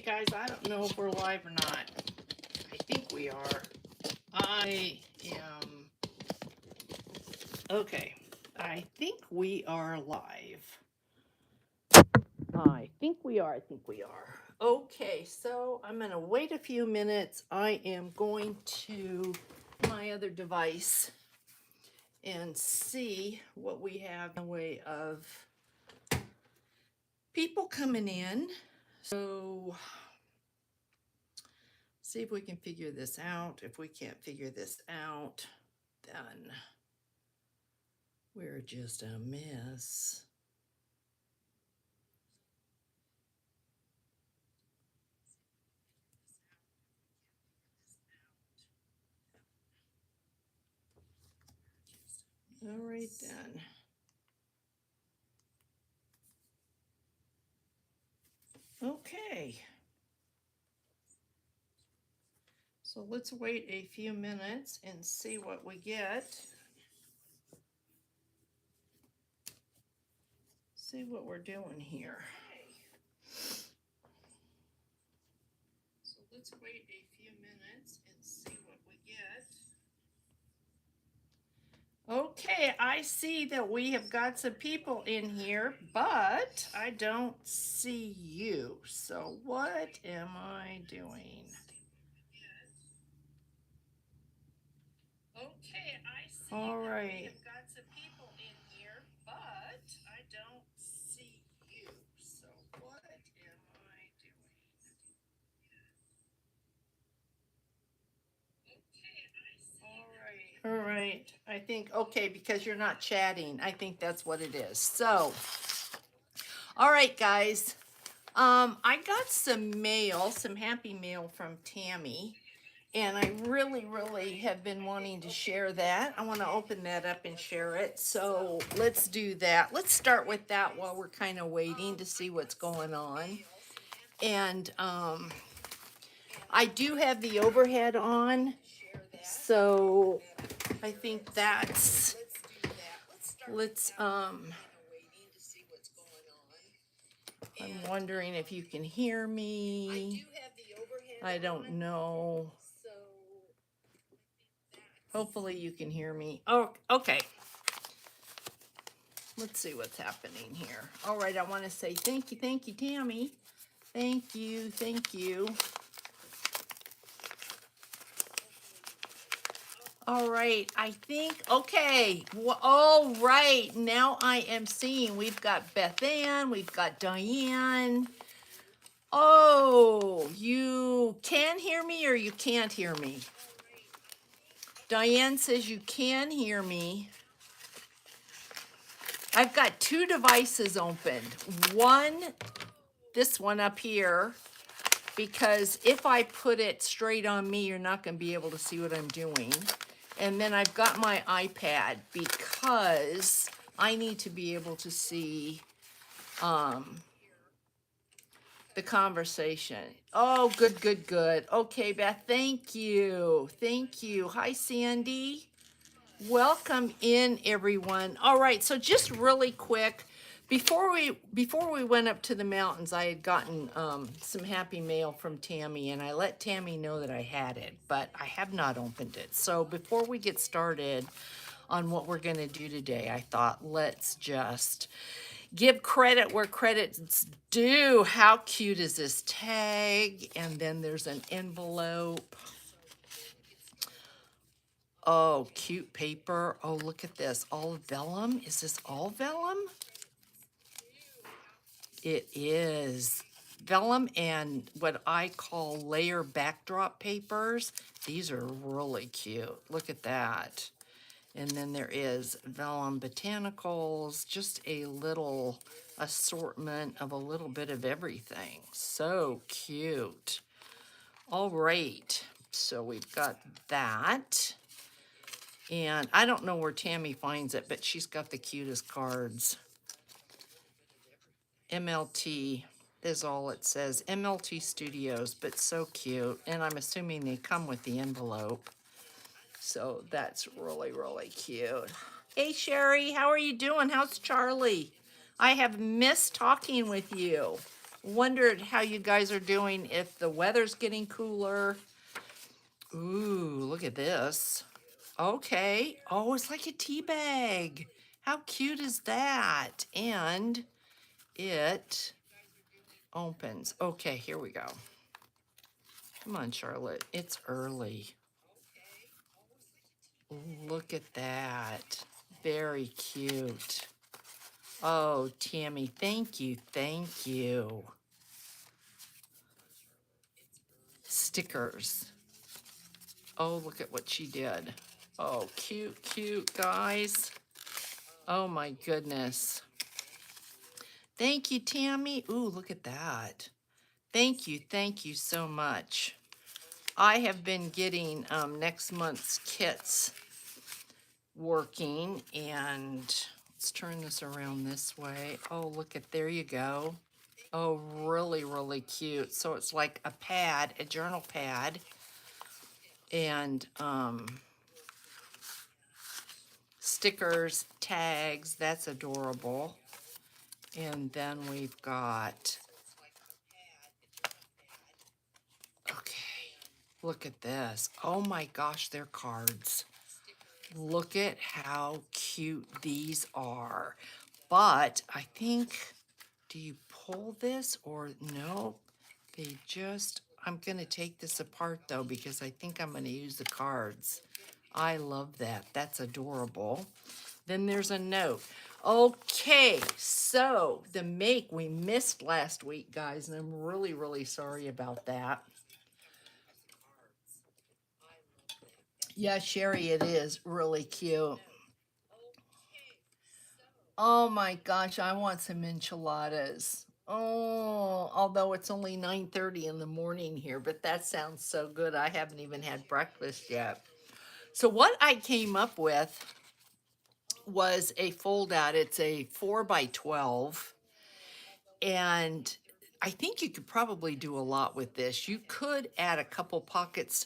guys, I don't know if we're live or not. I think we are. I am. Okay. I think we are live. I think we are. I think we are. Okay, so I'm going to wait a few minutes. I am going to my other device and see what we have in the way of people coming in. So see if we can figure this out. If we can't figure this out, then we're just a mess. All right then. Okay. So let's wait a few minutes and see what we get. See what we're doing here. So let's wait a few minutes and see what we get. Okay, I see that we have got some people in here, but I don't see you. So what am I doing? Okay, I see that we have got some people in here, but I don't see you. So what am I doing? All right. I think, okay, because you're not chatting. I think that's what it is. So, all right, guys. I got some mail, some happy mail from Tammy. And I really, really have been wanting to share that. I want to open that up and share it. So let's do that. Let's start with that while we're kind of waiting to see what's going on. And I do have the overhead on. So I think that's, I'm wondering if you can hear me. I don't know. Hopefully you can hear me. Oh, okay. Let's see what's happening here. All right, I want to say thank you, Tammy. Thank you. All right, I think, okay. All right, now I am seeing we've got Beth Ann, we've got Diane. Oh, you can hear me or you can't hear me? Diane says you can hear me. I've got two devices opened. One, this one up here, because if I put it straight on me, you're not going to be able to see what I'm doing. And then I've got my iPad because I need to be able to see the conversation. Oh, good. Okay, Beth, thank you. Hi, Sandy. Welcome in, everyone. All right, so just really quick, before we went up to the mountains, I had gotten some happy mail from Tammy, and I let Tammy know that I had it, but I have not opened it. So before we get started on what we're going to do today, I thought let's just give credit where credit's due. How cute is this tag? And then there's an envelope. Oh, cute paper. Oh, look at this. All vellum. Is this all vellum? It is. Vellum and what I call layer backdrop papers. These are really cute. Look at that. And then there is vellum botanicals, just a little assortment of a little bit of everything. So cute. All right. So we've got that. And I don't know where Tammy finds it, but she's got the cutest cards. MLT is all it says. MLT Studios, but so cute. And I'm assuming they come with the envelope. So that's really, really cute. Hey, Sherry, how are you doing? How's Charlie? I have missed talking with you. Wondered how you guys are doing if the weather's getting cooler. Ooh, look at this. Okay. Oh, it's like a tea bag. How cute is that? And it opens. Okay, here we go. Come on, Charlotte. It's early. Look at that. Very cute. Oh, Tammy, thank you. Thank you. Stickers. Oh, look at what she did. Oh, cute, cute, guys. Oh, my goodness. Thank you, Tammy. Ooh, look at that. Thank you so much. I have been getting next month's kits working, and let's turn this around this way. Oh, look at, there you go. Oh, really, really cute. So it's like a pad, a journal pad, and stickers, tags. That's adorable. And then we've got, okay, look at this. Oh my gosh, they're cards. Look at how cute these are. But I think, do you pull this or no? They just, I'm going to take this apart though, because I think I'm going to use the cards. I love that. That's adorable. Then there's a note. Okay, so the make we missed last week, guys, and I'm really, really sorry about that. Yeah, Sherry, it is really cute. Oh my gosh, I want some enchiladas. Oh, although it's only 9:30 in the morning here, but that sounds so good. I haven't even had breakfast yet. So what I came up with was a fold out. It's a 4 by 12, and I think you could probably do a lot with this. You could add a couple pockets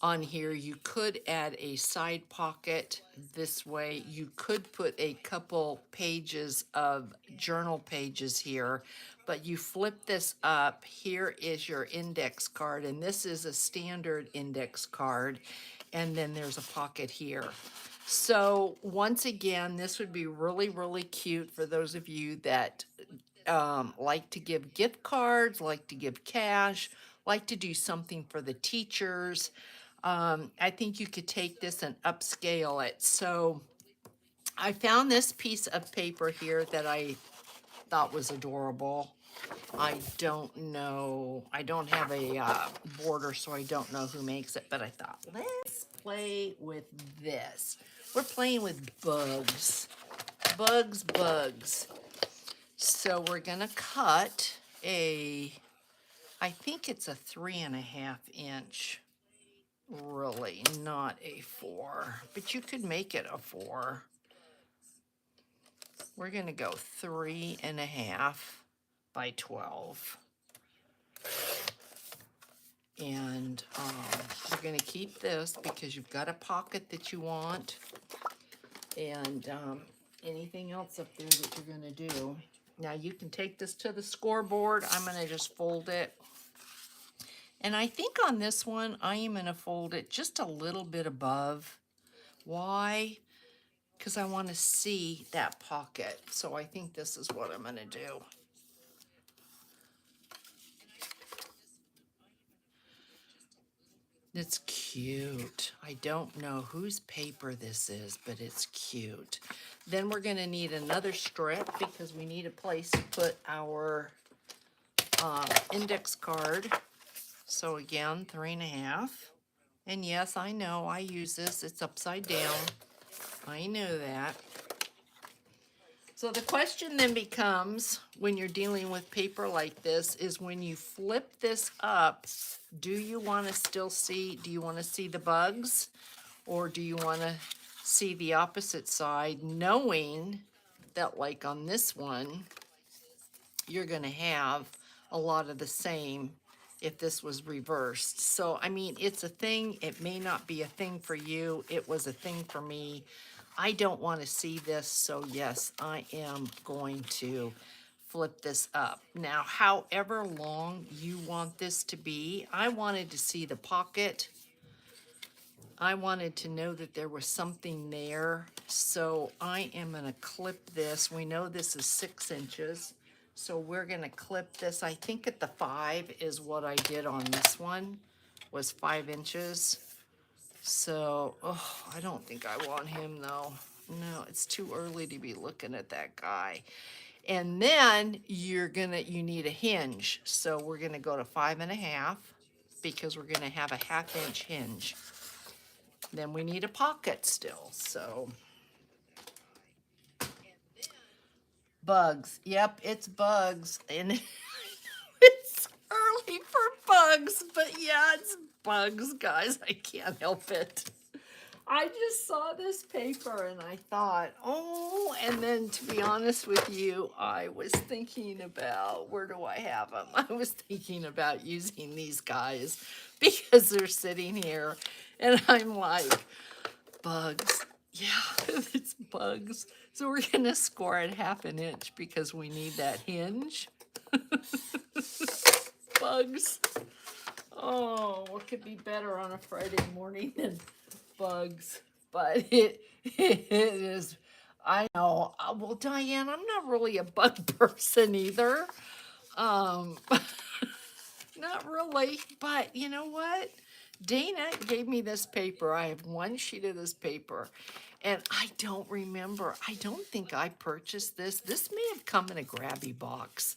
on here. You could add a side pocket this way. You could put a couple pages of journal pages here, but you flip this up. Here is your index card, and this is a standard index card, and then there's a pocket here. So once again, this would be really, really cute for those of you that like to give gift cards, like to give cash, like to do something for the teachers. I think you could take this and upscale it. So I found this piece of paper here that I thought was adorable. I don't know. I don't have a border, so I don't know who makes it, but I thought, let's play with this. We're playing with bugs. Bugs, bugs. So we're gonna cut a, I think it's a 3.5 inch, really, not a 4, but you could make it a 4. We're gonna go 3.5 by 12. And we're gonna keep this because you've got a pocket that you want, and anything else up there that you're gonna do. Now you can take this to the scoreboard. I'm gonna just fold it. And I think on this one, I am gonna fold it just a little bit above. Why? Because I want to see that pocket. So I think this is what I'm gonna do. It's cute. I don't know whose paper this is, but it's cute. Then we're gonna need another strip because we need a place to put our index card. So again, 3.5. And yes, I know I use this. It's upside down. I know that. So the question then becomes, when you're dealing with paper like this, is when you flip this up, do you want to still see, do you want to see the bugs? Or do you want to see the opposite side, knowing that like on this one, you're going to have a lot of the same if this was reversed. So, I mean, it's a thing. It may not be a thing for you. It was a thing for me. I don't want to see this, so yes, I am going to flip this up. Now, however long you want this to be, I wanted to see the pocket. I wanted to know that there was something there. So I am gonna clip this. We know this is 6 inches. So we're gonna clip this. I think at the 5 is what I did on this one, was 5 inches. So, oh, I don't think I want him though. No, it's too early to be looking at that guy. And then you need a hinge. So we're gonna go to 5.5 because we're gonna have a 1/2 inch hinge. Then we need a pocket still, so. Bugs, yep, it's bugs. And it's early for bugs, but yeah, it's bugs, guys. I can't help it. I just saw this paper and I thought, oh, and then to be honest with you, I was thinking about, where do I have them? I was thinking about using these guys because they're sitting here and I'm like, bugs. Yeah, it's bugs. So we're gonna score it 1/2 inch because we need that hinge. Bugs. Oh, what could be better on a Friday morning than bugs? But it is. I know. Well, Diane, I'm not really a bug person either. Um, not really. But you know what? Dana gave me this paper. I have one sheet of this paper. And I don't remember. I don't think I purchased this. This may have come in a grabby box.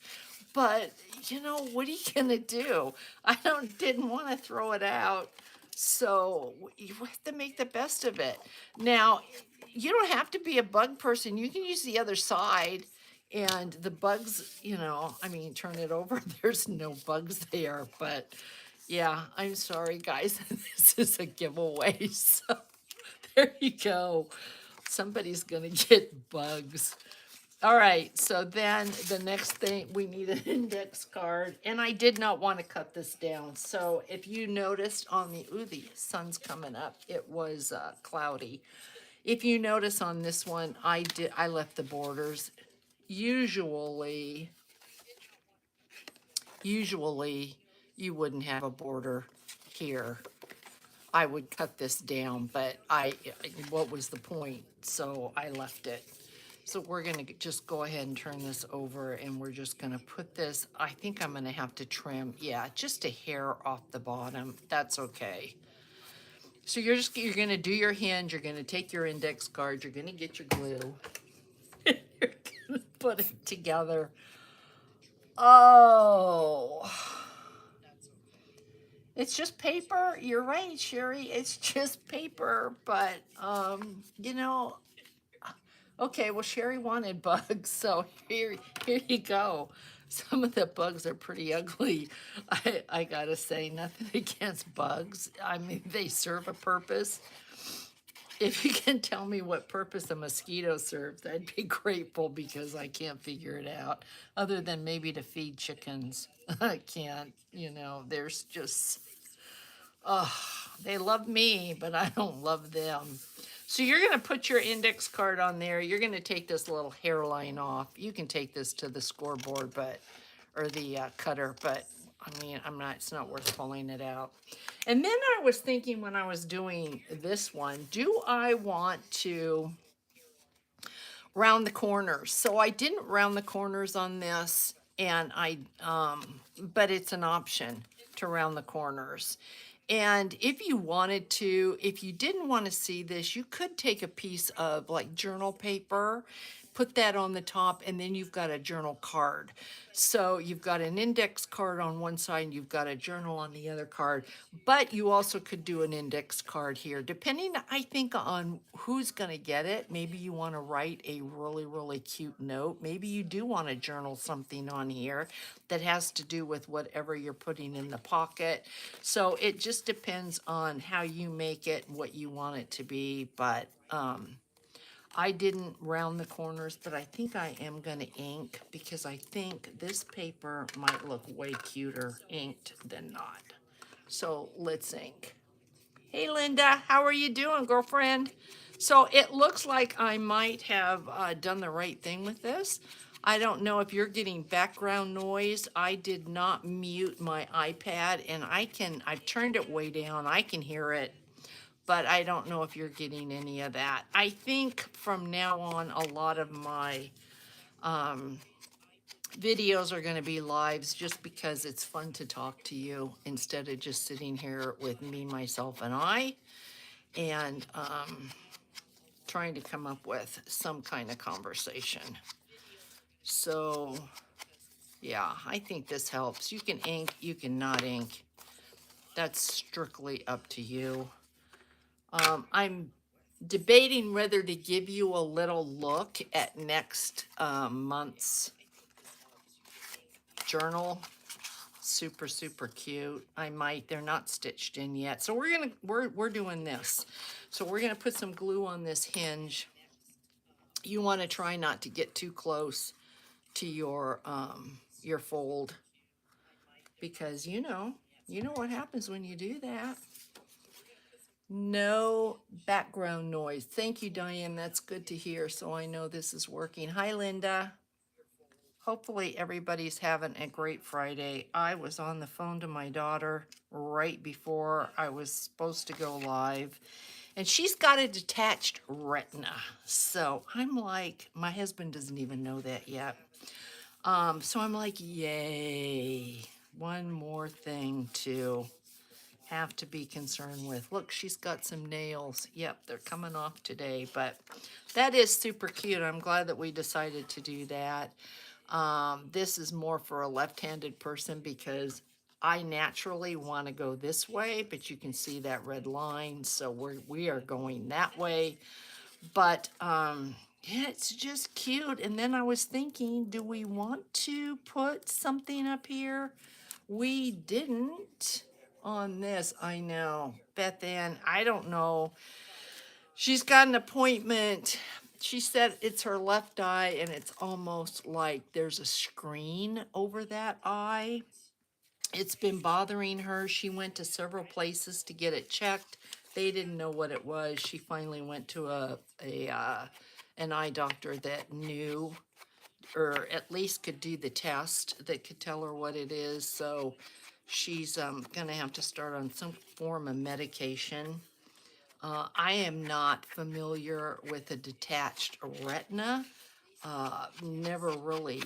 But you know, what are you gonna do? I didn't want to throw it out. So you have to make the best of it. Now, you don't have to be a bug person. You can use the other side and the bugs, I mean, turn it over. There's no bugs there, but yeah, I'm sorry, guys. This is a giveaway. So there you go. Somebody's gonna get bugs. All right, so then the next thing, we need an index card, and I did not want to cut this down. So if you noticed on the sun's coming up, it was cloudy. If you notice on this one, I left the borders. Usually you wouldn't have a border here. I would cut this down, but what was the point? So I left it. So we're gonna just go ahead and turn this over and we're just gonna put this, I think I'm gonna have to trim, yeah, just a hair off the bottom. That's okay. So you're gonna do your hinge, you're gonna take your index card, you're gonna get your glue. You're gonna put it together. Oh. It's just paper. You're right, Sherry. It's just paper, but okay, well, Sherry wanted bugs, so here you go. Some of the bugs are pretty ugly. I gotta say, nothing against bugs. I mean, they serve a purpose. If you can tell me what purpose a mosquito serves, I'd be grateful because I can't figure it out. Other than maybe to feed chickens. I can't, there's just, oh, they love me, but I don't love them. So you're going to put your index card on there. You're going to take this little hairline off. You can take this to the scoreboard, or the cutter, but I mean, it's not worth pulling it out. And then I was thinking when I was doing this one, do I want to round the corners? So I didn't round the corners on this, and but it's an option to round the corners. And if you wanted to, if you didn't want to see this, you could take a piece of like journal paper, put that on the top, and then you've got a journal card. So you've got an index card on one side and you've got a journal on the other card. But you also could do an index card here, depending, I think, on who's going to get it. Maybe you want to write a really, really cute note. Maybe you do want to journal something on here that has to do with whatever you're putting in the pocket. So it just depends on how you make it, what you want it to be. But I didn't round the corners, but I think I am going to ink because I think this paper might look way cuter inked than not. So let's ink. Hey, Linda, how are you doing, girlfriend? So it looks like I might have done the right thing with this. I don't know if you're getting background noise. I did not mute my iPad and I've turned it way down. I can hear it, but I don't know if you're getting any of that. I think from now on, a lot of my videos are going to be lives just because it's fun to talk to you instead of just sitting here with me, myself, and I, and trying to come up with some kind of conversation. So, yeah, I think this helps. You can ink, you can not ink. That's strictly up to you. I'm debating whether to give you a little look at next month's journal. Super, super cute. I might, they're not stitched in yet. So we're doing this. So we're gonna put some glue on this hinge. You wanna try not to get too close to your fold because you know what happens when you do that. No background noise. Thank you, Diane. That's good to hear. So I know this is working. Hi, Linda. Hopefully everybody's having a great Friday. I was on the phone to my daughter right before I was supposed to go live, and she's got a detached retina. So I'm like, my husband doesn't even know that yet. So I'm like, yay, one more thing to have to be concerned with. Look, she's got some nails. Yep, they're coming off today, but that is super cute. I'm glad that we decided to do that. This is more for a left-handed person because I naturally want to go this way, but you can see that red line, so we are going that way. But yeah, it's just cute. And then I was thinking, do we want to put something up here? We didn't on this. I know. Beth Ann, I don't know. She's got an appointment. She said it's her left eye and it's almost like there's a screen over that eye. It's been bothering her. She went to several places to get it checked. They didn't know what it was. She finally went to an eye doctor that knew, or at least could do the test that could tell her what it is. So she's gonna have to start on some form of medication. I am not familiar with a detached retina. Never really,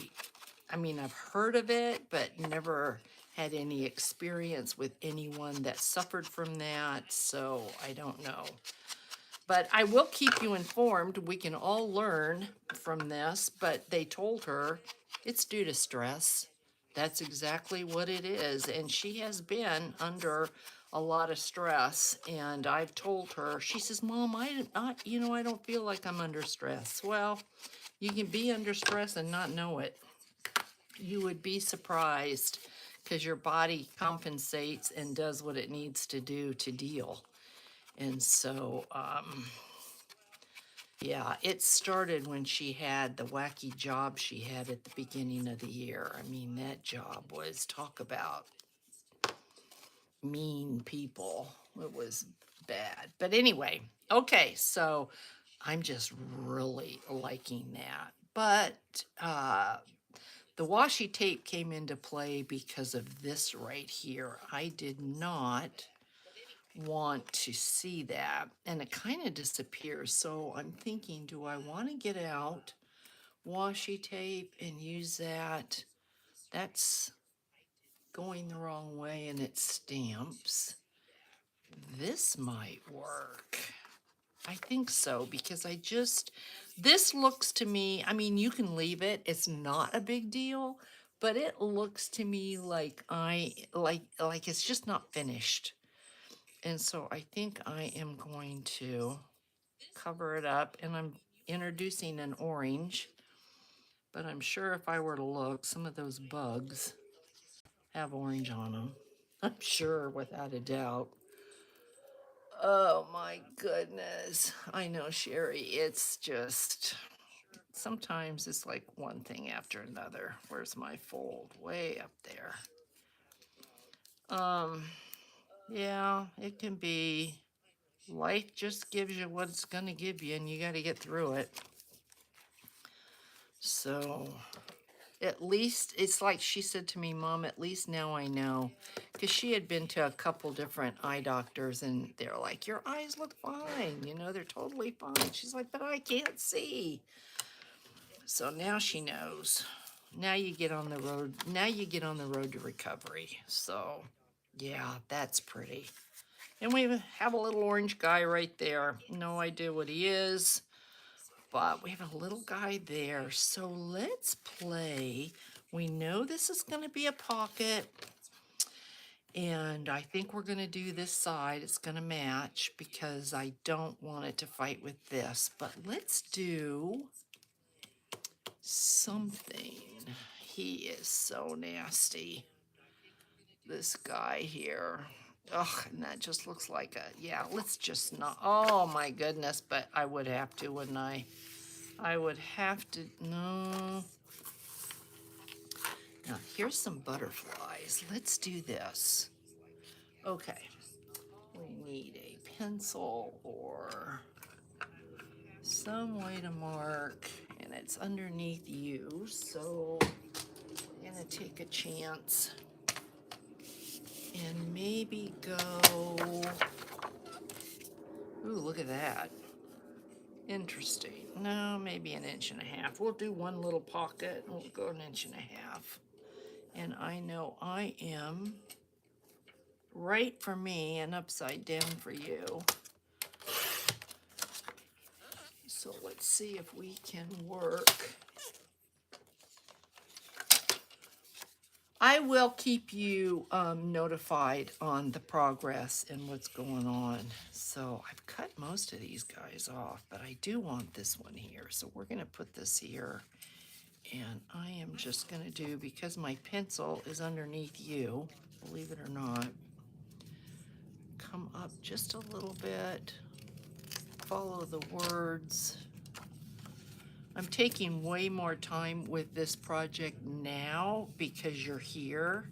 I mean, I've heard of it, but never had any experience with anyone that suffered from that. So I don't know. But I will keep you informed. We can all learn from this. But they told her it's due to stress. That's exactly what it is. And she has been under a lot of stress. And I've told her, she says, Mom, I don't feel like I'm under stress. Well, you can be under stress and not know it. You would be surprised because your body compensates and does what it needs to do to deal. And so, yeah, it started when she had the wacky job she had at the beginning of the year. I mean, that job was, talk about mean people. It was bad. But anyway, okay, so I'm just really liking that. But the washi tape came into play because of this right here. I did not want to see that, and it kind of disappears. So I'm thinking, do I want to get out washi tape and use that? That's going the wrong way and it stamps. This might work. I think so because this looks to me, I mean, you can leave it. It's not a big deal, but it looks to me like like it's just not finished. And so I think I am going to cover it up, and I'm introducing an orange, but I'm sure if I were to look, some of those bugs have orange on them. I'm sure without a doubt. Oh my goodness. I know, Sherry. It's just, sometimes it's like one thing after another. Where's my fold? Way up there. Yeah, it can be, life just gives you what it's going to give you and you got to get through it. So at least it's like she said to me, Mom, at least now I know. Because she had been to a couple different eye doctors and they're like, your eyes look fine. You know, they're totally fine. She's like, but I can't see. So now she knows. Now you get on the road. Now you get on the road to recovery. So yeah, that's pretty. And we have a little orange guy right there. No idea what he is, but we have a little guy there. So let's play. We know this is going to be a pocket. And I think we're going to do this side. It's going to match because I don't want it to fight with this. But let's do something. He is so nasty. This guy here. Ugh, and that just looks like a, yeah, let's just not, oh my goodness, but I would have to, wouldn't I? I would have to, no. Now, here's some butterflies. Let's do this. Okay, we need a pencil or some way to mark, and it's underneath you, so we're gonna take a chance and maybe go, ooh, look at that. Interesting. No, maybe an inch and a half. We'll do one little pocket and we'll go an inch and a half. And I know I am right for me and upside down for you. So let's see if we can work. I will keep you notified on the progress and what's going on. So I've cut most of these guys off, but I do want this one here. So we're going to put this here. And I am just going to do, because my pencil is underneath you, believe it or not, come up just a little bit, follow the words. I'm taking way more time with this project now because you're here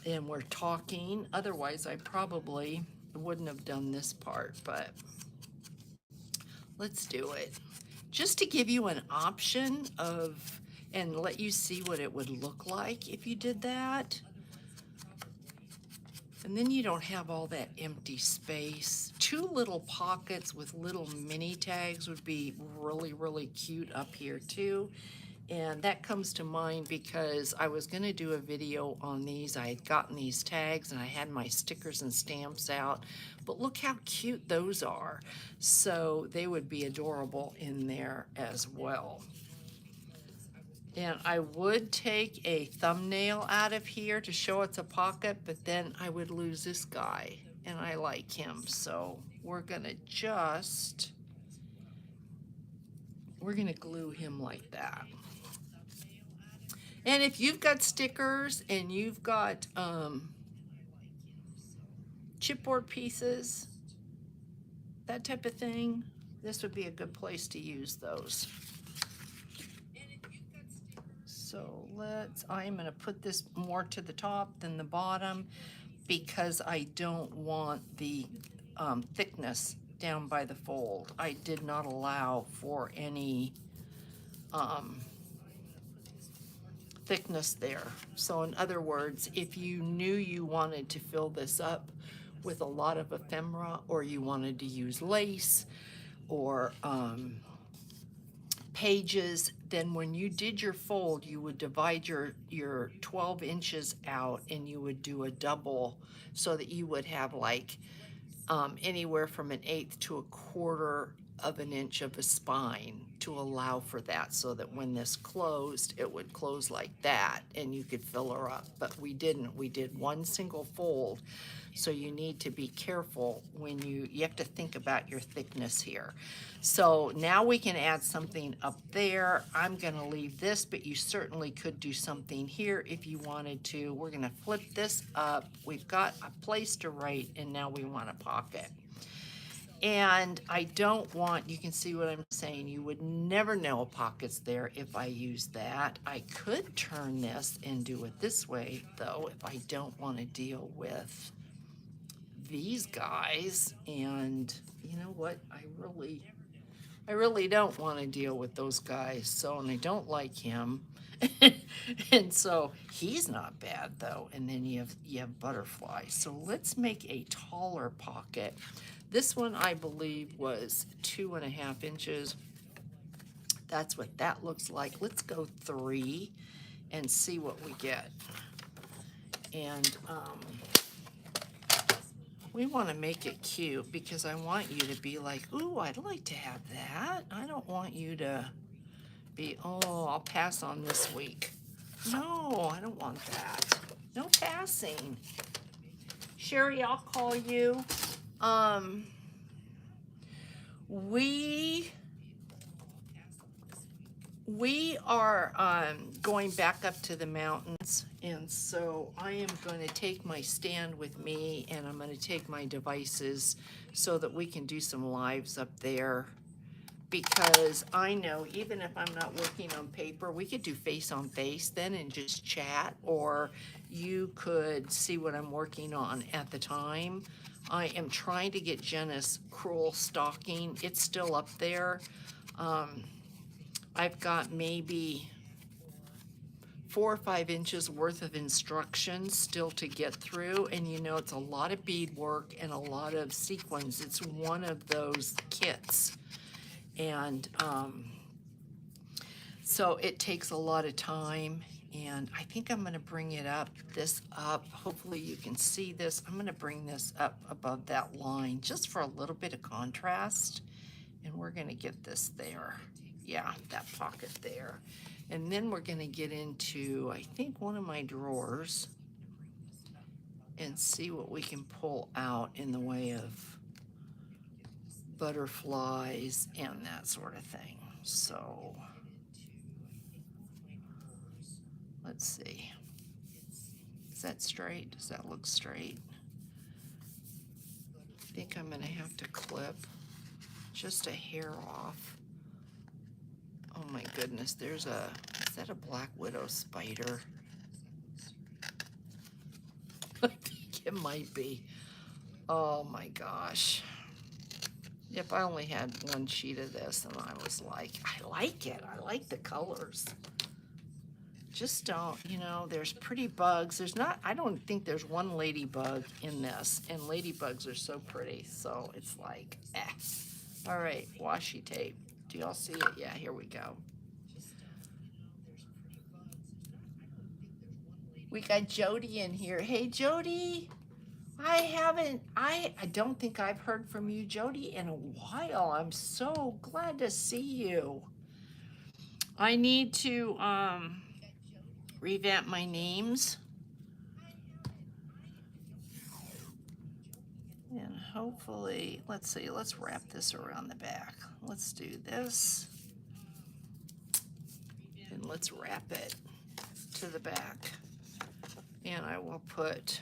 and we're talking. Otherwise, I probably wouldn't have done this part, but let's do it. Just to give you an option of, and let you see what it would look like if you did that. And then you don't have all that empty space. Two little pockets with little mini tags would be really, really cute up here too. And that comes to mind because I was gonna do a video on these. I had gotten these tags and I had my stickers and stamps out, but look how cute those are. So they would be adorable in there as well. And I would take a thumbnail out of here to show it's a pocket, but then I would lose this guy, and I like him. So we're gonna glue him like that. And if you've got stickers and you've got chipboard pieces, that type of thing, this would be a good place to use those. So I am gonna put this more to the top than the bottom because I don't want the thickness down by the fold. I did not allow for any thickness there. So in other words, if you knew you wanted to fill this up with a lot of ephemera, or you wanted to use lace or pages, then when you did your fold, you would divide your 12 inches out and you would do a double so that you would have like anywhere from 1/8 to 1/4 of an inch of a spine to allow for that, so that when this closed, it would close like that and you could fill her up. But we didn't. We did one single fold. So you need to be careful when you have to think about your thickness here. So now we can add something up there. I'm gonna leave this, but you certainly could do something here if you wanted to. We're gonna flip this up. We've got a place to write, and now we want a pocket. And I don't want, you can see what I'm saying, you would never know a pocket's there if I use that. I could turn this and do it this way, though, if I don't want to deal with these guys. And you know what, I really I really don't want to deal with those guys. So, and I don't like him. And so he's not bad though. And then you have butterfly. So let's make a taller pocket. This one I believe was 2.5 inches. That's what that looks like. Let's go 3 and see what we get. And we want to make it cute because I want you to be like, ooh, I'd like to have that. I don't want you to be, oh, I'll pass on this week. No, I don't want that. No passing. Sherry, I'll call you. Um, we are going back up to the mountains, and so I am going to take my stand with me, and I'm going to take my devices so that we can do some lives up there. Because I know even if I'm not working on paper, we could do face on face then and just chat, or you could see what I'm working on at the time. I am trying to get Jenna's Cruel Stocking. It's still up there. I've got maybe 4 or 5 inches worth of instructions still to get through, and you know it's a lot of beadwork and a lot of sequins. It's one of those kits, and so it takes a lot of time, and I think I'm going to bring this up. Hopefully you can see this. I'm going to bring this up above that line just for a little bit of contrast, and we're going to get this there. Yeah, that pocket there. And then we're going to get into, I think, one of my drawers and see what we can pull out in the way of butterflies and that sort of thing. So let's see. Is that straight? Does that look straight? I think I'm going to have to clip just a hair off. Oh my goodness, is that a black widow spider? I think it might be. Oh my gosh. If I only had one sheet of this and I was like, I like it. I like the colors. Just don't, there's pretty bugs. I don't think there's one ladybug in this, and ladybugs are so pretty. So it's like, eh. All right, washi tape. Do y'all see it? Yeah, here we go. We got Jody in here. Hey, Jody. I don't think I've heard from you, Jody, in a while. I'm so glad to see you. I need to revamp my names. And hopefully, let's see, let's wrap this around the back. Let's do this. And let's wrap it to the back. And I will put,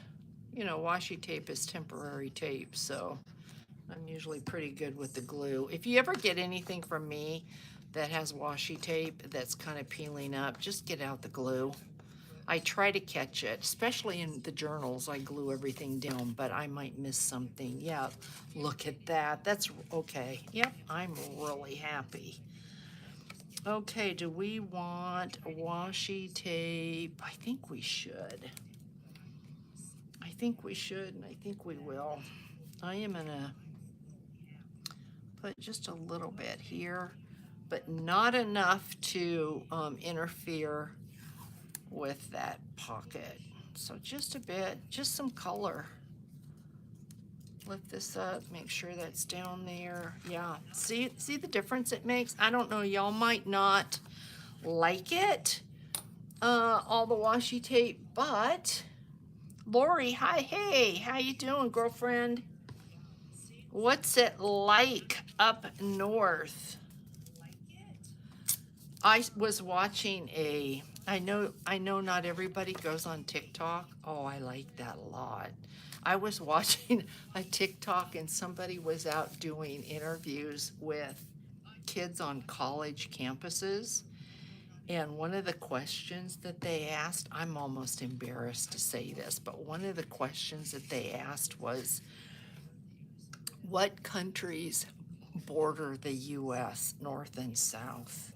washi tape is temporary tape, so I'm usually pretty good with the glue. If you ever get anything from me that has washi tape that's kind of peeling up, just get out the glue. I try to catch it, especially in the journals. I glue everything down, but I might miss something. Yeah, look at that. That's okay. Yep, I'm really happy. Okay, do we want washi tape? I think we should. I think we should, and I think we will. I am gonna put just a little bit here, but not enough to interfere with that pocket. So just a bit, just some color. Lift this up, make sure that's down there. Yeah, see the difference it makes? I don't know, y'all might not like it, all the washi tape, but Lori, hi, hey, how you doing, girlfriend? What's it like up north? I was watching I know not everybody goes on TikTok. Oh, I like that a lot. I was watching a TikTok and somebody was out doing interviews with kids on college campuses. And one of the questions that they asked, I'm almost embarrassed to say this, but one of the questions that they asked was, what countries border the US, north and south.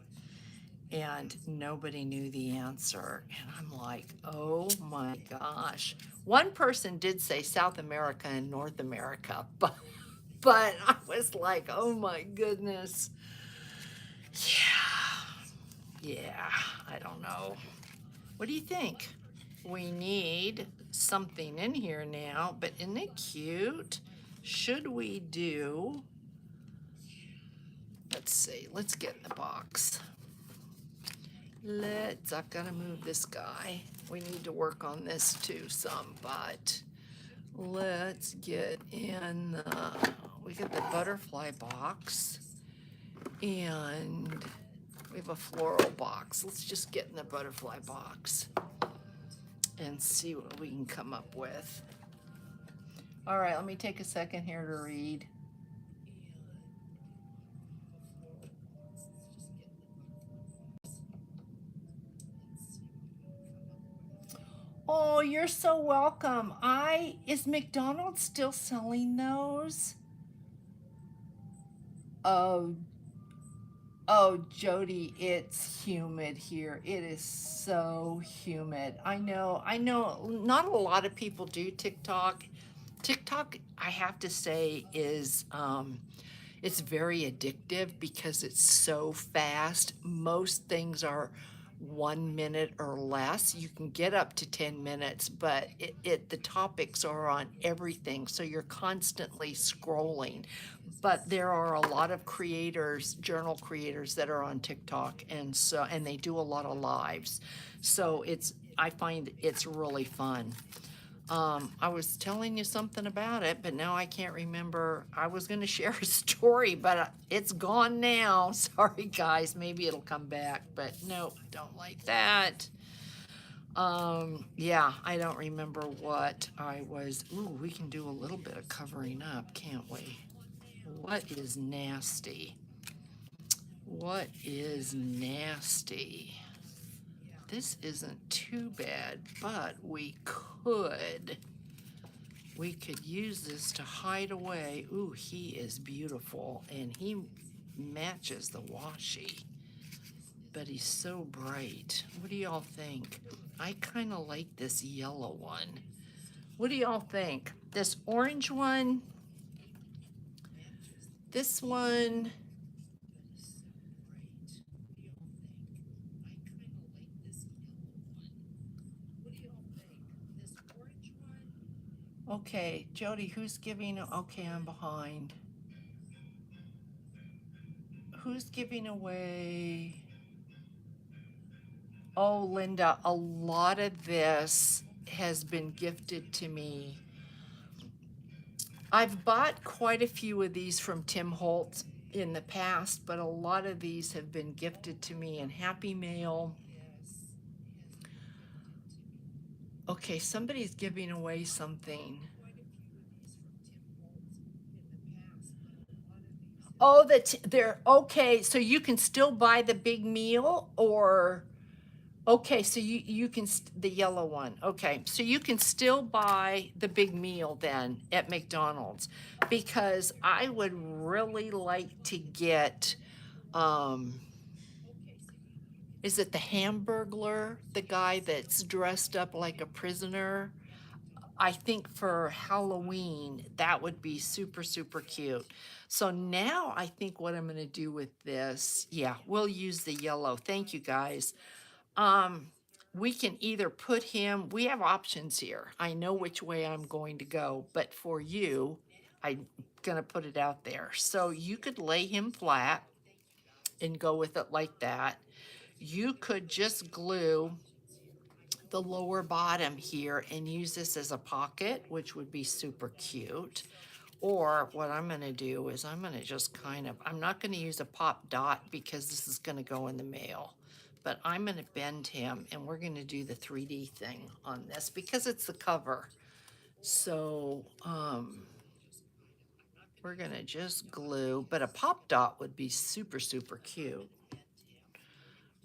And nobody knew the answer. And I'm like, oh my gosh. One person did say South America and North America, but I was like, oh my goodness. Yeah, I don't know. What do you think? We need something in here now, but isn't it cute? Should we do, let's see, let's get in the box. I've got to move this guy. We need to work on this too some, but let's get in we got the butterfly box and we have a floral box. Let's just get in the butterfly box and see what we can come up with. All right, let me take a second here to read. Oh, you're so welcome. Is McDonald's still selling those? Oh, oh, Jody, it's humid here. It is so humid. I know not a lot of people do TikTok. TikTok, I have to say, is it's very addictive because it's so fast. Most things are 1 minute or less. You can get up to 10 minutes, but the topics are on everything. So you're constantly scrolling. But there are a lot of creators, journal creators that are on TikTok, and they do a lot of lives. So I find it's really fun. I was telling you something about it, but now I can't remember. I was going to share a story, but it's gone now. Sorry, guys. Maybe it'll come back, but no, I don't like that. Yeah, I don't remember what I was. Ooh, we can do a little bit of covering up, can't we? What is nasty? What is nasty? This isn't too bad, but we could use this to hide away. Ooh, he is beautiful, and he matches the washi, but he's so bright. What do y'all think? I kind of like this yellow one. What do y'all think? This orange one, this one, okay, Jody, who's giving, okay, I'm behind. Who's giving away? Oh, Linda, a lot of this has been gifted to me. I've bought quite a few of these from Tim Holtz in the past, but a lot of these have been gifted to me in Happy Mail. Okay, somebody's giving away something. Oh, they're okay. So you can still buy the big meal, or okay, so you can the yellow one. Okay, so you can still buy the big meal then at McDonald's, because I would really like to get is it the Hamburglar, the guy that's dressed up like a prisoner? I think for Halloween, that would be super, super cute. So now I think what I'm going to do with this, yeah, we'll use the yellow. Thank you, guys. Um, we can either put him, we have options here. I know which way I'm going to go, but for you, I'm going to put it out there. So you could lay him flat and go with it like that. You could just glue the lower bottom here and use this as a pocket, which would be super cute. Or what I'm going to do is I'm going to just I'm not going to use a pop dot because this is going to go in the mail. But I'm going to bend him and we're going to do the 3D thing on this because it's the cover. So we're going to just glue, but a pop dot would be super, super cute.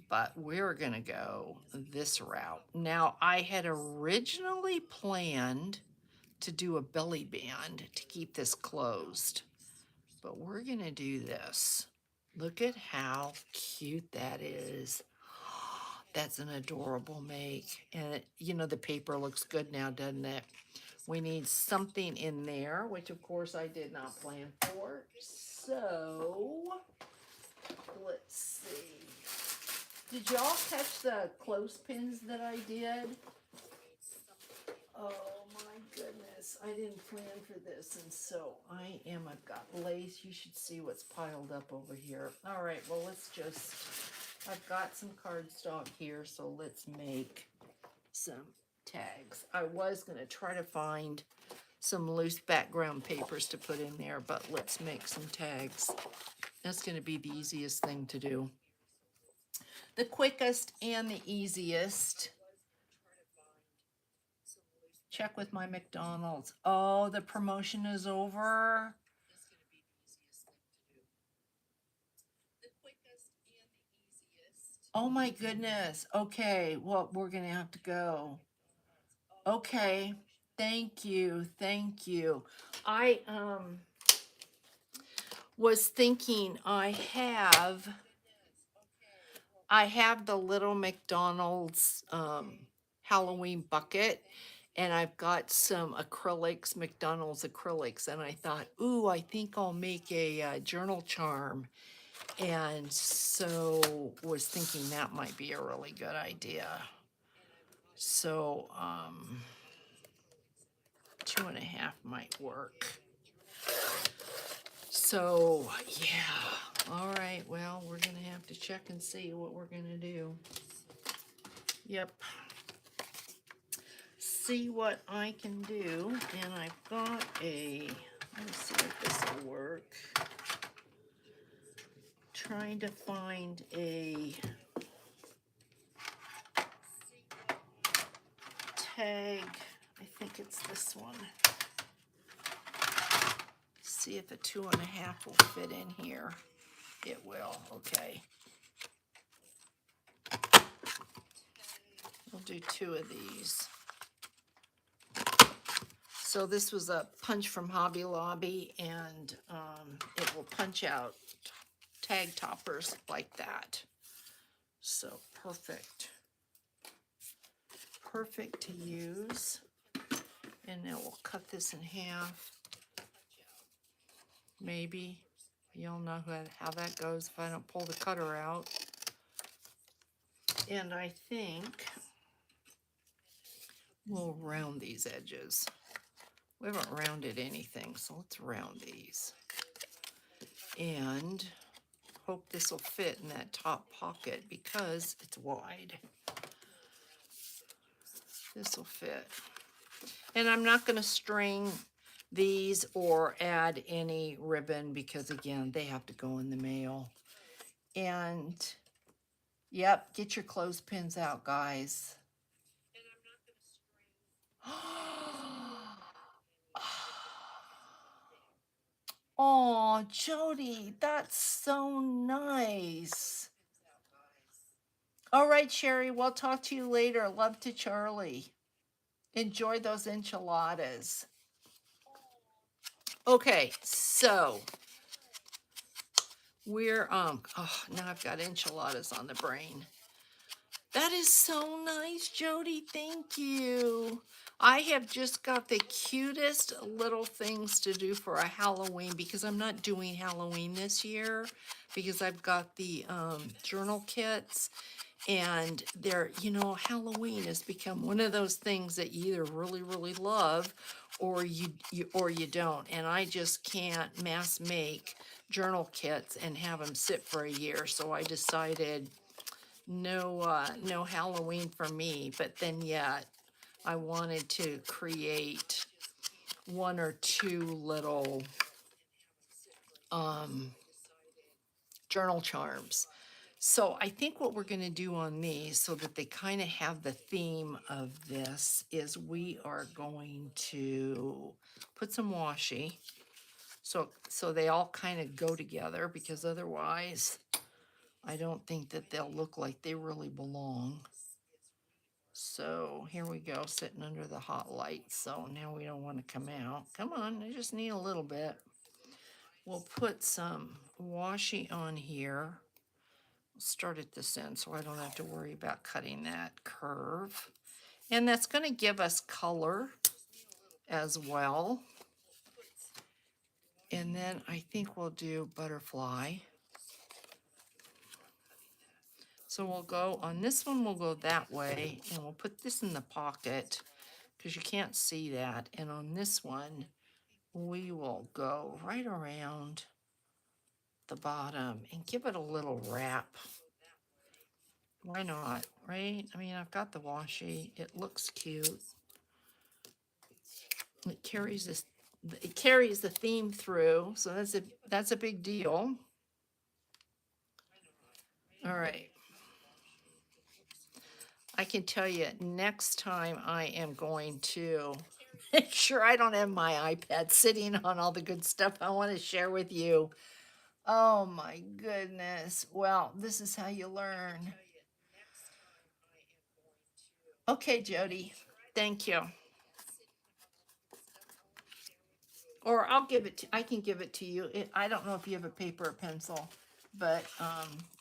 But we're going to go this route. Now, I had originally planned to do a belly band to keep this closed. But we're going to do this. Look at how cute that is. That's an adorable make. And, you know, the paper looks good now, doesn't it? We need something in there, which of course I did not plan for. So, let's see. Did y'all catch the clothespins that I did? Oh my goodness, I didn't plan for this, and so I've got lace. You should see what's piled up over here. All right, well, I've got some cardstock here, so let's make some tags. I was gonna try to find some loose background papers to put in there, but let's make some tags. That's gonna be the easiest thing to do. The quickest and the easiest. Check with my McDonald's. Oh, the promotion is over. Oh my goodness. Okay, well, we're gonna have to go. Okay. Thank you. Thank you. I was thinking I have the little McDonald's Halloween bucket, and I've got some acrylics, McDonald's acrylics, and I thought, ooh, I think I'll make a journal charm. And so was thinking that might be a really good idea. So 2.5 might work. So yeah, all right, well, we're gonna have to check and see what we're gonna do. Yep, see what I can do. And I've got let me see if this will work. Trying to find a tag. I think it's this one. See if a 2.5 will fit in here. It will. Okay. We'll do 2 of these. So this was a punch from Hobby Lobby, and it will punch out tag toppers like that. So perfect. Perfect to use. And now we'll cut this in half. Maybe. You'll know how that goes if I don't pull the cutter out. And I think we'll round these edges. We haven't rounded anything, so let's round these. And hope this will fit in that top pocket because it's wide. This will fit. And I'm not going to string these or add any ribbon because, again, they have to go in the mail. And, yep, get your clothespins out, guys. Oh, Jody, that's so nice. All right, Sherry, we'll talk to you later. Love to Charlie. Enjoy those enchiladas. Okay, so we're oh, now I've got enchiladas on the brain. That is so nice, Jody. Thank you. I have just got the cutest little things to do for a Halloween because I'm not doing Halloween this year because I've got the journal kits. And they're, Halloween has become one of those things that you either really, really love or you don't. And I just can't mass make journal kits and have them sit for a year. So I decided no Halloween for me. But then yet I wanted to create 1 or 2 little journal charms. So I think what we're going to do on these so that they kind of have the theme of this is we are going to put some washi so they all kind of go together because otherwise I don't think that they'll look like they really belong. So here we go, sitting under the hot light. So now we don't want to come out. Come on, I just need a little bit. we'll put some washi on here. Start at this end so I don't have to worry about cutting that curve. And that's going to give us color as well. And then I think we'll do butterfly. So we'll go on this one, we'll go that way, and we'll put this in the pocket because you can't see that. And on this one, we will go right around the bottom and give it a little wrap. Why not, right? I mean, I've got the washi. It looks cute. It carries this. It carries the theme through, so that's a big deal. All right. I can tell you next time I am going to make sure I don't have my iPad sitting on all the good stuff I want to share with you. Oh my goodness. Well, this is how you learn. Okay, Jody. Thank you. Or I'll give it to, I can give it to you. I don't know if you have a paper or pencil, but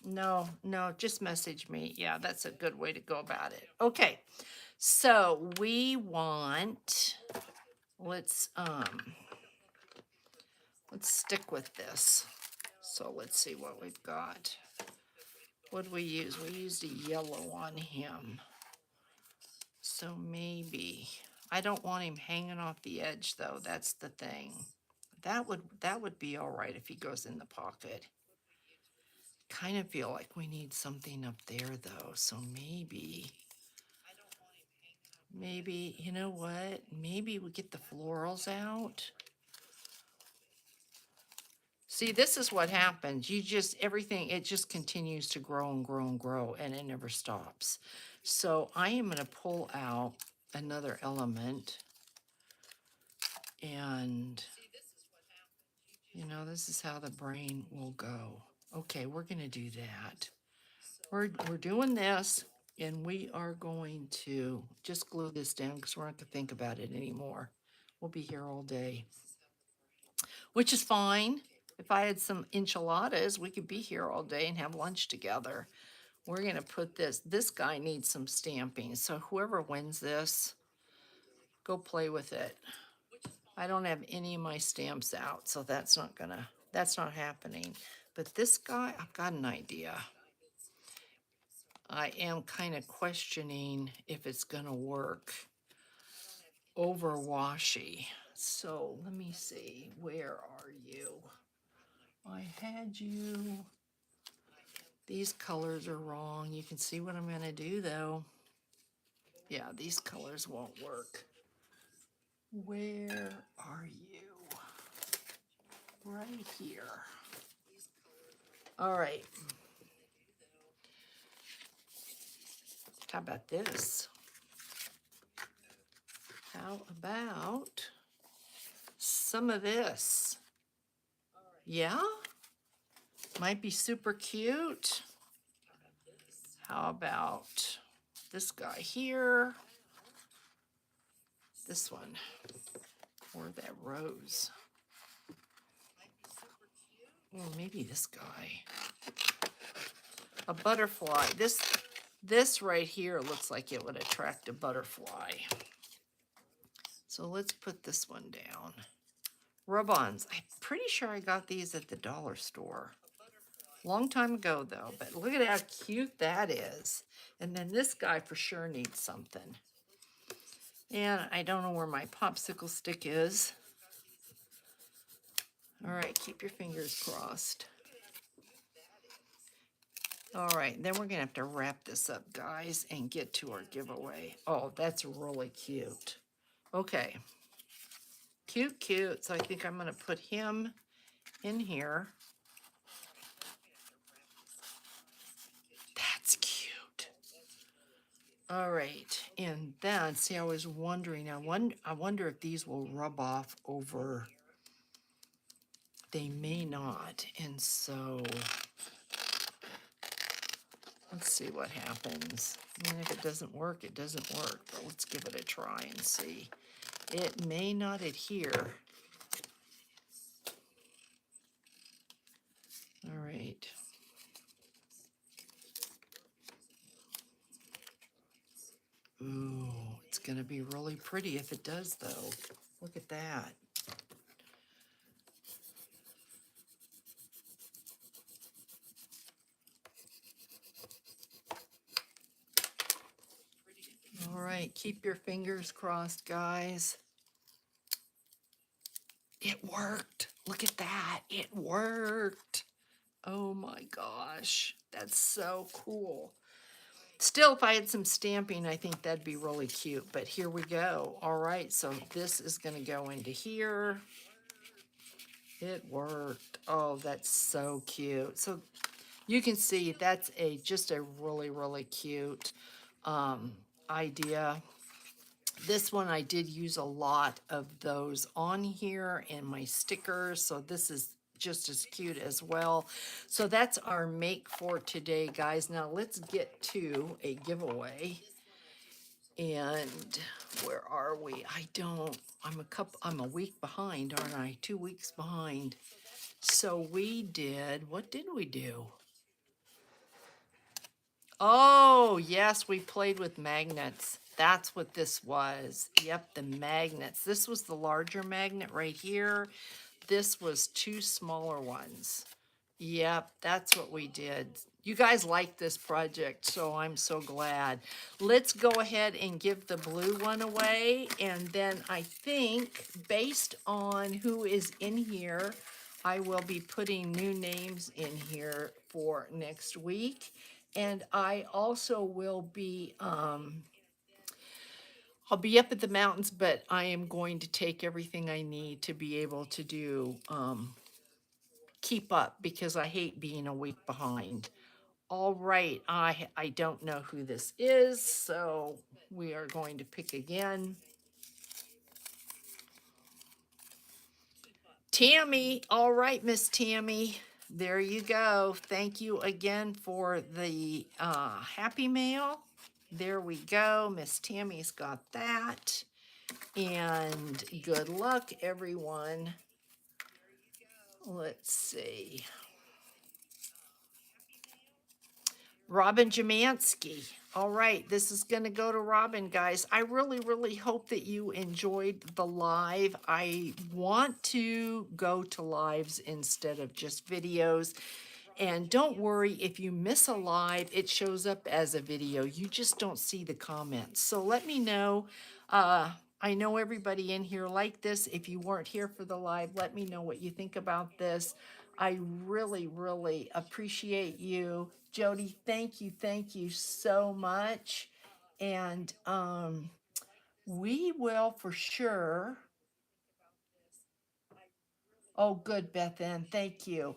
no, just message me. Yeah, that's a good way to go about it. Okay. So we want, let's stick with this. So let's see what we've got. What did we use? We used a yellow on him. So maybe, I don't want him hanging off the edge though. That's the thing. That would be all right if he goes in the pocket. Kind of feel like we need something up there though. So maybe, you know what? Maybe we get the florals out. See, this is what happens. You just, everything, it just continues to grow and grow and grow, and it never stops. So I am going to pull out another element. And, you know, this is how the brain will go. Okay, we're going to do that. We're doing this, and we are going to just glue this down because we're not going to think about it anymore. We'll be here all day, which is fine. If I had some enchiladas, we could be here all day and have lunch together. We're going to put this guy needs some stamping. So whoever wins this, go play with it. I don't have any of my stamps out, so that's not happening. But this guy, I've got an idea. I am kind of questioning if it's going to work over washi. So let me see, where are you? I had you. These colors are wrong. You can see what I'm going to do though. Yeah, these colors won't work. Where are you? Right here. All right. How about this? How about some of this? Yeah? Might be super cute. How about this guy here? This one. Or that rose. Or maybe this guy. A butterfly. This right here looks like it would attract a butterfly. So let's put this one down. Rub-ons. I'm pretty sure I got these at the dollar store. Long time ago though, but look at how cute that is. And then this guy for sure needs something. And I don't know where my popsicle stick is. All right, keep your fingers crossed. All right, then we're gonna have to wrap this up, guys, and get to our giveaway. Oh, that's really cute. Okay, cute. So I think I'm gonna put him in here. That's cute. All right, and then, see, I was wondering, I wonder if these will rub off over. They may not, and so let's see what happens. I mean, if it doesn't work, it doesn't work, but let's give it a try and see. It may not adhere. going to be really pretty if it does, though. Look at that. All right, keep your fingers crossed, guys. It worked. Look at that. It worked. Oh my gosh. That's so cool. Still, if I had some stamping, I think that'd be really cute. But here we go. All right, so this is going to go into here. It worked. Oh, that's so cute. So you can see that's just a really, really cute idea. This one I did use a lot of those on here and my stickers, so this is just as cute as well. So that's our make for today, guys. Now let's get to a giveaway. And where are we? I'm a week behind, aren't I? 2 weeks behind. So what did we do? Oh, yes, we played with magnets. That's what this was. Yep, the magnets. This was the larger magnet right here. This was two smaller ones. Yep, that's what we did. You guys like this project, so I'm so glad. Let's go ahead and give the blue one away. And then I think, based on who is in here, I will be putting new names in here for next week. And I also will be, I'll be up at the mountains, but I am going to take everything I need to be able to do, keep up, because I hate being a week behind. All right, I don't know who this is, so we are going to pick again. Tammy, all right, Miss Tammy, there you go. Thank you again for the Happy Mail. There we go. Miss Tammy's got that. And good luck, everyone. Let's see. Robin Jamansky. All right, this is going to go to Robin, guys. I really, really hope that you enjoyed the live. I want to go to lives instead of just videos. And don't worry, if you miss a live, it shows up as a video. You just don't see the comments. So let me know. I know everybody in here liked this. If you weren't here for the live, let me know what you think about this. I really, really appreciate you. Jody, thank you so much. And we will for sure. Oh, good, Beth Ann. Thank you.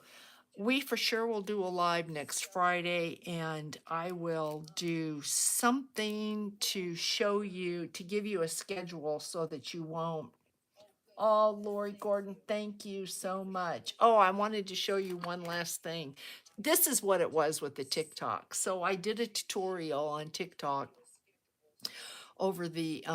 We for sure will do a live next Friday, and I will do something to show you, to give you a schedule so that you won't. Oh, Lori Gordon, thank you so much. Oh, I wanted to show you one last thing. This is what it was with the TikTok. So I did a tutorial on TikTok over the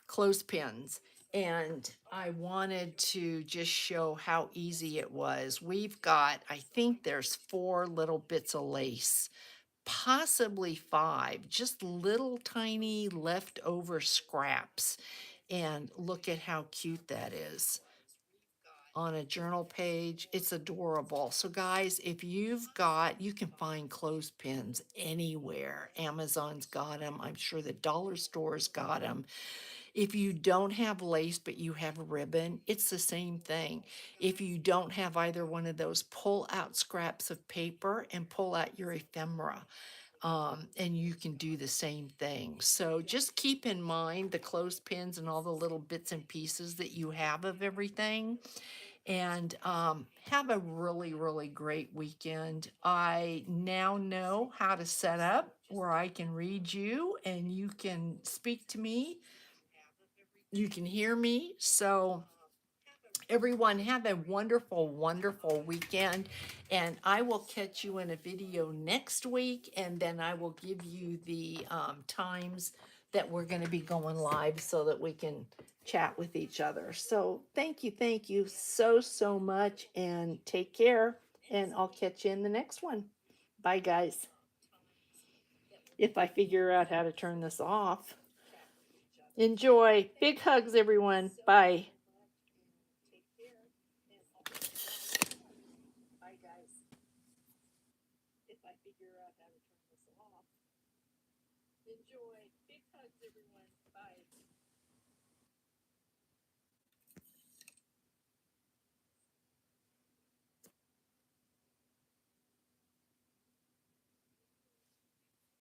clothespins, and I wanted to just show how easy it was. We've got, I think there's 4 little bits of lace, possibly 5, just little tiny leftover scraps. And look at how cute that is on a journal page. It's adorable. So guys, if you've got, you can find clothespins anywhere. Amazon's got them. I'm sure the dollar store's got them. If you don't have lace, but you have a ribbon, it's the same thing. If you don't have either one of those, pull out scraps of paper and pull out your ephemera. And you can do the same thing. So just keep in mind the clothespins and all the little bits and pieces that you have of everything. And have a really, really great weekend. I now know how to set up where I can read you and you can speak to me, you can hear me. So everyone have a wonderful, wonderful weekend. And I will catch you in a video next week. And then I will give you the times that we're going to be going live so that we can chat with each other. So thank you so, so much. And take care. And I'll catch you in the next one. Bye, guys. If I figure out how to turn this off. Enjoy. Big hugs, everyone. Bye. Bye, guys. If I figure out how to turn this off. Enjoy. Big hugs, everyone. Bye.